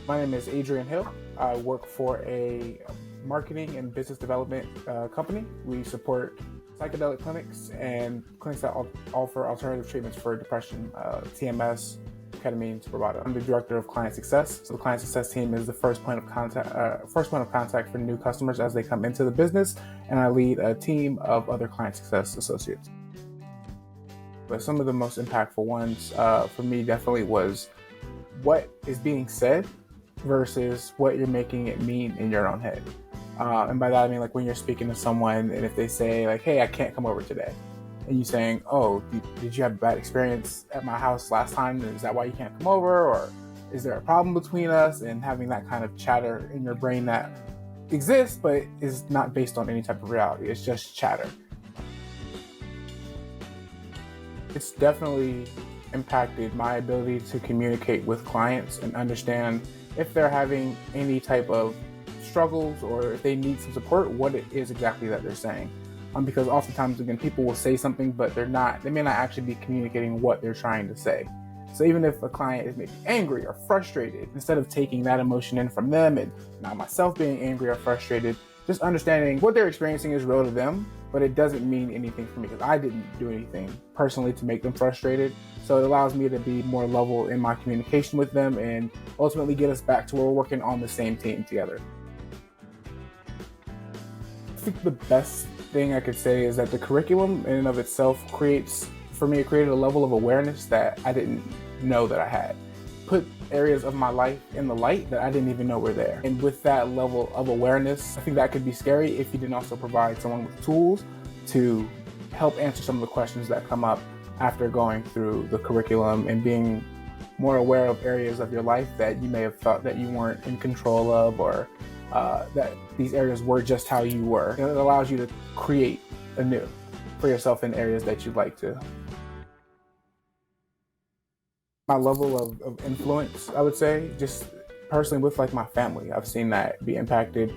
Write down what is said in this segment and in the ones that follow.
My name is Adrian Hill. I work for a marketing and business development company. We support psychedelic clinics and clinics that offer alternative treatments for depression, TMS, ketamine, Spravato. I'm the director of client success. So the client success team is the first point of contact for new customers as they come into the business, and I lead a team of other client success associates. But some of the most impactful ones for me definitely was what is being said versus what you're making it mean in your own head. And by that I mean like when you're speaking to someone and if they say like, hey, I can't come over today. And you saying, oh, did you have a bad experience at my house last time? Is that why you can't come over? Or is there a problem between us? And having that kind of chatter in your brain that exists but is not based on any type of reality. It's just chatter. It's definitely impacted my ability to communicate with clients and understand if they're having any type of struggles or if they need some support, what it is exactly that they're saying. Because oftentimes, again, people will say something, but they may not actually be communicating what they're trying to say. So even if a client is maybe angry or frustrated, instead of taking that emotion in from them and not myself being angry or frustrated, just understanding what they're experiencing is real to them, but it doesn't mean anything for me because I didn't do anything personally to make them frustrated. So it allows me to be more level in my communication with them and ultimately get us back to where we're working on the same team together. I think the best thing I could say is that the curriculum in and of itself created a level of awareness that I didn't know that I had. Put areas of my life in the light that I didn't even know were there. And with that level of awareness, I think that could be scary if you didn't also provide someone with tools to help answer some of the questions that come up after going through the curriculum and being more aware of areas of your life that you may have thought that you weren't in control of, or that these areas were just how you were. And it allows you to create anew for yourself in areas that you'd like to. My level of influence, I would say, just personally with like my family, I've seen that be impacted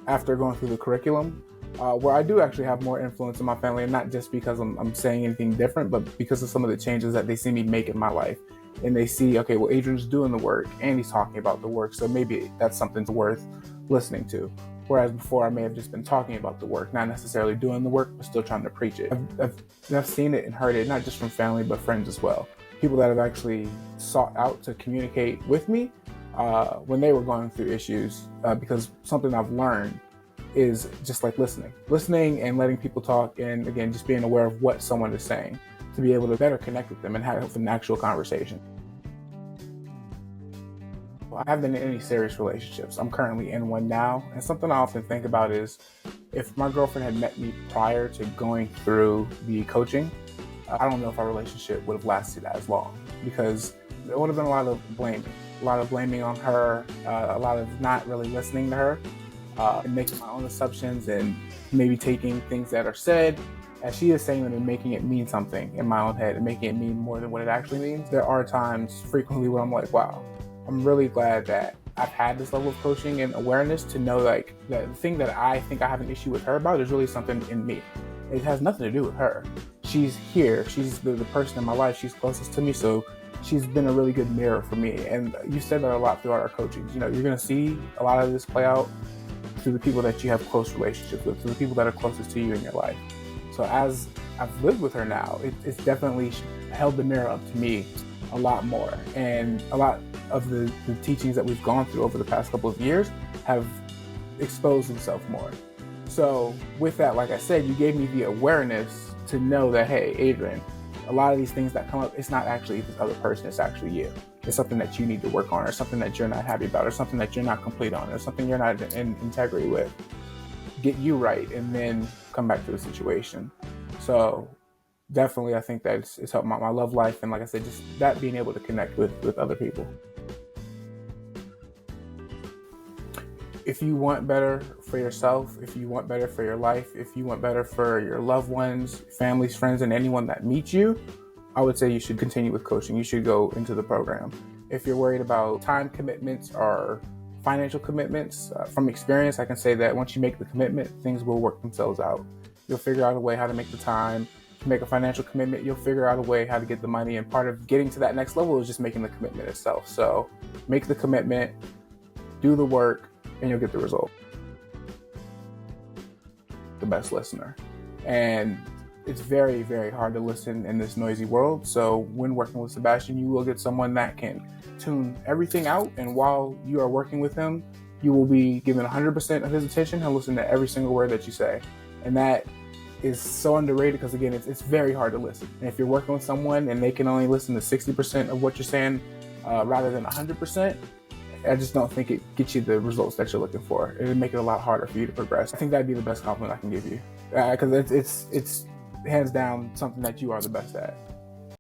after going through the curriculum, where I do actually have more influence in my family, and not just because I'm saying anything different, but because of some of the changes that they see me make in my life. And they see, okay, well, Adrian's doing the work and he's talking about the work, so maybe that's something worth listening to. Whereas before I may have just been talking about the work, not necessarily doing the work, but still trying to preach it. I've seen it and heard it, not just from family, but friends as well. People that have actually sought out to communicate with me when they were going through issues, because something I've learned is just like listening and letting people talk, and again, just being aware of what someone is saying to be able to better connect with them and have an actual conversation. I haven't been in any serious relationships. I'm currently in one now, and something I often think about is if my girlfriend had met me prior to going through the coaching, I don't know if our relationship would have lasted as long, because there would have been a lot of blaming on her, a lot of not really listening to her, and making my own assumptions and maybe taking things that are said as she is saying them and making it mean something in my own head and making it mean more than what it actually means. There are times frequently where I'm like, wow, I'm really glad that I've had this level of coaching and awareness to know like that the thing that I think I have an issue with her about is really something in me. It has nothing to do with her. She's here. She's the person in my life. She's closest to me. So she's been a really good mirror for me. And you said that a lot throughout our coaching. You know, you're going to see a lot of this play out through the people that you have close relationships with, through the people that are closest to you in your life. So as I've lived with her now, it's definitely held the mirror up to me a lot more. And a lot of the teachings that we've gone through over the past couple of years have exposed themselves more. So with that, like I said, you gave me the awareness to know that, hey, Adrian, a lot of these things that come up, it's not actually this other person, it's actually you. It's something that you need to work on, or something that you're not happy about, or something that you're not complete on, or something you're not in integrity with. Get you right, and then come back to the situation. So definitely, I think that it's helped my love life, and like I said, just that being able to connect with other people. If you want better for yourself, if you want better for your life, if you want better for your loved ones, families, friends, and anyone that meets you, I would say you should continue with coaching. You should go into the program. If you're worried about time commitments or financial commitments, from experience, I can say that once you make the commitment, things will work themselves out. You'll figure out a way how to make the time. To make a financial commitment, you'll figure out a way how to get the money. And part of getting to that next level is just making the commitment itself. So make the commitment, do the work, and you'll get the result. The best listener. And it's very, very hard to listen in this noisy world. So when working with Sebastian, you will get someone that can tune everything out. And while you are working with him, you will be given 100% of his attention. He'll listen to every single word that you say. And that is so underrated because, again, it's very hard to listen. And if you're working with someone and they can only listen to 60% of what you're saying rather than 100%, I just don't think it gets you the results that you're looking for. It would make it a lot harder for you to progress. I think that'd be the best compliment I can give you because it's hands down something that you are the best at.